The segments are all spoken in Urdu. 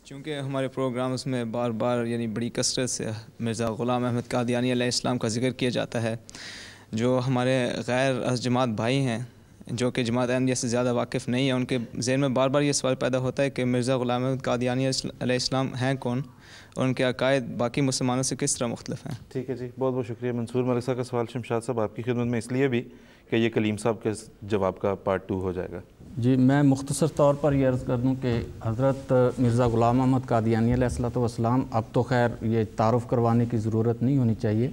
چونکہ ہمارے پروگرامز میں بار بار یعنی بڑی کثرت سے مرزا غلام احمد قادیانی علیہ السلام کا ذکر کیا جاتا ہے، جو ہمارے غیر از جماعت بھائی ہیں جو کہ جماعت احمدیہ سے زیادہ واقف نہیں ہیں، ان کے ذہن میں بار بار یہ سوال پیدا ہوتا ہے کہ مرزا غلام احمد قادیانی علیہ السلام ہیں کون اور ان کے عقائد باقی مسلمانوں سے کس طرح مختلف ہیں۔ ٹھیک ہے جی، بہت بہت شکریہ منصور ملک صاحب کا سوال شمشاد صاحب آپ کی خدمت میں اس لیے بھی کہ یہ کلیم صاحب کے جواب کا پارٹ 2 ہو جائے گا۔ جی، میں مختصر طور پر یہ عرض کر دوں کہ حضرت مرزا غلام احمد قادیانی علیہ السلام اب تو خیر یہ تعارف کروانے کی ضرورت نہیں ہونی چاہیے،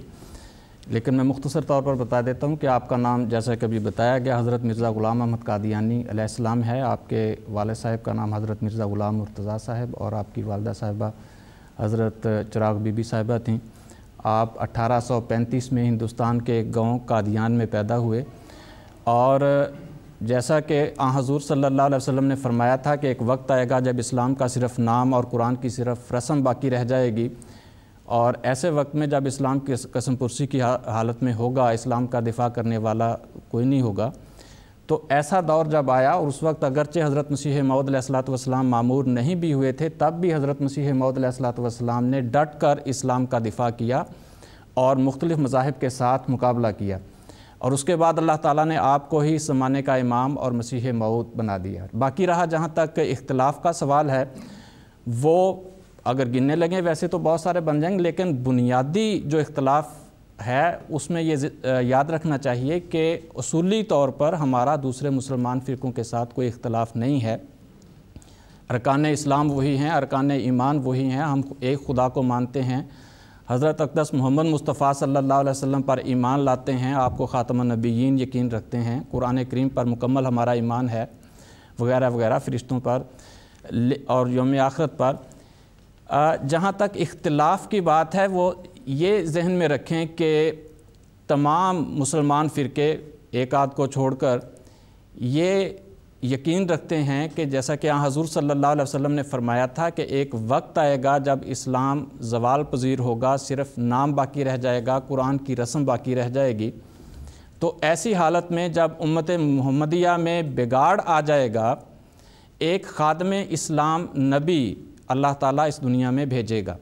لیکن میں مختصر طور پر بتا دیتا ہوں کہ آپ کا نام جیسا کہ ابھی بتایا گیا حضرت مرزا غلام احمد قادیانی علیہ السلام ہے۔ آپ کے والد صاحب کا نام حضرت مرزا غلام مرتضیٰ صاحب اور آپ کی والدہ صاحبہ حضرت چراغ بی بی صاحبہ تھیں۔ آپ 1835 میں ہندوستان کے ایک گاؤں قادیان میں پیدا ہوئے، اور جیسا کہ حضور صلی اللہ علیہ وسلم نے فرمایا تھا کہ ایک وقت آئے گا جب اسلام کا صرف نام اور قرآن کی صرف رسم باقی رہ جائے گی، اور ایسے وقت میں جب اسلام کی قسم پرسی کی حالت میں ہوگا، اسلام کا دفاع کرنے والا کوئی نہیں ہوگا، تو ایسا دور جب آیا اور اس وقت اگرچہ حضرت مسیح موعود علیہ السلام معمور نہیں بھی ہوئے تھے، تب بھی حضرت مسیح موعود علیہ السلام نے ڈٹ کر اسلام کا دفاع کیا اور مختلف مذاہب کے ساتھ مقابلہ کیا، اور اس کے بعد اللہ تعالیٰ نے آپ کو ہی اس زمانے کا امام اور مسیح موعود بنا دیا۔ باقی رہا جہاں تک اختلاف کا سوال ہے، وہ اگر گننے لگیں ویسے تو بہت سارے بن جائیں گے، لیکن بنیادی جو اختلاف ہے اس میں یہ یاد رکھنا چاہیے کہ اصولی طور پر ہمارا دوسرے مسلمان فرقوں کے ساتھ کوئی اختلاف نہیں ہے۔ ارکان اسلام وہی ہیں، ارکان ایمان وہی ہیں، ہم ایک خدا کو مانتے ہیں، حضرت اقدس محمد مصطفیٰ صلی اللہ علیہ وسلم پر ایمان لاتے ہیں، آپ کو خاتم النبیین یقین رکھتے ہیں، قرآن کریم پر مکمل ہمارا ایمان ہے، وغیرہ وغیرہ، فرشتوں پر اور یوم آخرت پر۔ جہاں تک اختلاف کی بات ہے وہ یہ ذہن میں رکھیں کہ تمام مسلمان فرقے ایک آدھ کو چھوڑ کر یہ یقین رکھتے ہیں کہ جیسا کہ حضور صلی اللہ علیہ وسلم نے فرمایا تھا کہ ایک وقت آئے گا جب اسلام زوال پذیر ہوگا، صرف نام باقی رہ جائے گا، قرآن کی رسم باقی رہ جائے گی۔ تو ایسی حالت میں جب امت محمدیہ میں بگاڑ آ جائے گا، ایک خادم اسلام نبی اللہ تعالیٰ اس دنیا میں بھیجے گا۔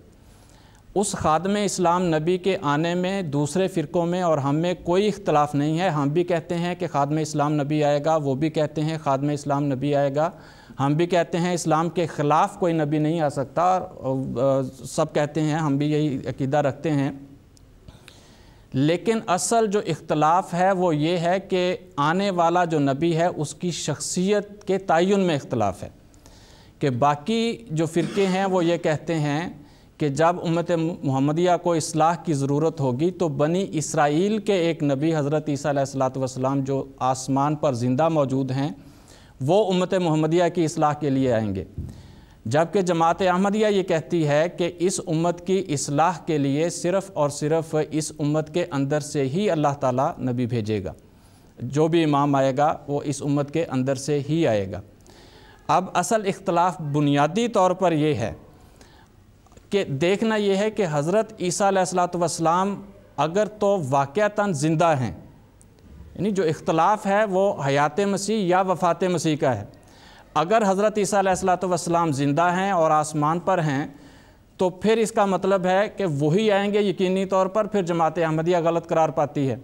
اس خادم اسلام نبی کے آنے میں دوسرے فرقوں میں اور ہم میں کوئی اختلاف نہیں ہے۔ ہم بھی کہتے ہیں کہ خادم اسلام نبی آئے گا، وہ بھی کہتے ہیں خادم اسلام نبی آئے گا، ہم بھی کہتے ہیں اسلام کے خلاف کوئی نبی نہیں آ سکتا، سب کہتے ہیں، ہم بھی یہی عقیدہ رکھتے ہیں۔ لیکن اصل جو اختلاف ہے وہ یہ ہے کہ آنے والا جو نبی ہے اس کی شخصیت کے تعین میں اختلاف ہے، کہ باقی جو فرقے ہیں وہ یہ کہتے ہیں کہ جب امت محمدیہ کو اصلاح کی ضرورت ہوگی تو بنی اسرائیل کے ایک نبی حضرت عیسیٰ علیہ السلام جو آسمان پر زندہ موجود ہیں وہ امت محمدیہ کی اصلاح کے لیے آئیں گے، جبکہ جماعت احمدیہ یہ کہتی ہے کہ اس امت کی اصلاح کے لیے صرف اور صرف اس امت کے اندر سے ہی اللہ تعالیٰ نبی بھیجے گا، جو بھی امام آئے گا وہ اس امت کے اندر سے ہی آئے گا۔ اب اصل اختلاف بنیادی طور پر یہ ہے کہ دیکھنا یہ ہے کہ حضرت عیسیٰ علیہ السلام اگر تو واقعتاً زندہ ہیں، یعنی جو اختلاف ہے وہ حیات مسیح یا وفات مسیح کا ہے۔ اگر حضرت عیسیٰ علیہ السلام زندہ ہیں اور آسمان پر ہیں تو پھر اس کا مطلب ہے کہ وہی آئیں گے یقینی طور پر، پھر جماعت احمدیہ غلط قرار پاتی ہے۔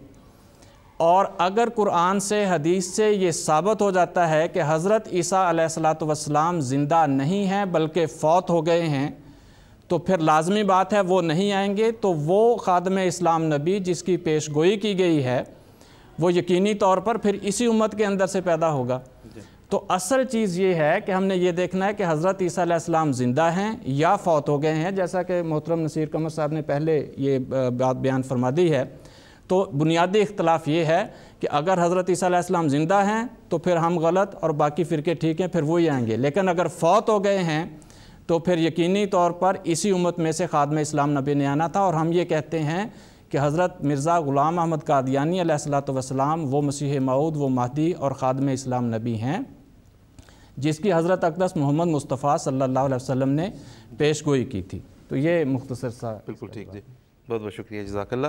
اور اگر قرآن سے حدیث سے یہ ثابت ہو جاتا ہے کہ حضرت عیسیٰ علیہ السلام زندہ نہیں ہیں بلکہ فوت ہو گئے ہیں، تو پھر لازمی بات ہے وہ نہیں آئیں گے، تو وہ خادم اسلام نبی جس کی پیش گوئی کی گئی ہے وہ یقینی طور پر پھر اسی امت کے اندر سے پیدا ہوگا۔ تو اصل چیز یہ ہے کہ ہم نے یہ دیکھنا ہے کہ حضرت عیسیٰ علیہ السلام زندہ ہیں یا فوت ہو گئے ہیں، جیسا کہ محترم نصیر قمر صاحب نے پہلے یہ بات بیان فرما دی ہے۔ تو بنیادی اختلاف یہ ہے کہ اگر حضرت عیسیٰ علیہ السلام زندہ ہیں تو پھر ہم غلط اور باقی فرقے ٹھیک ہیں، پھر وہی آئیں گے، لیکن اگر فوت ہو گئے ہیں تو پھر یقینی طور پر اسی امت میں سے خادم اسلام نبی نے آنا تھا۔ اور ہم یہ کہتے ہیں کہ حضرت مرزا غلام احمد قادیانی علیہ السلام وہ مسیح موعود، وہ مہدی اور خادم اسلام نبی ہیں جس کی حضرت اقدس محمد مصطفیٰ صلی اللہ علیہ وسلم نے پیش گوئی کی تھی۔ تو یہ مختصر سا بالکل ٹھیک جی، بہت بہت شکریہ، جزاک اللہ۔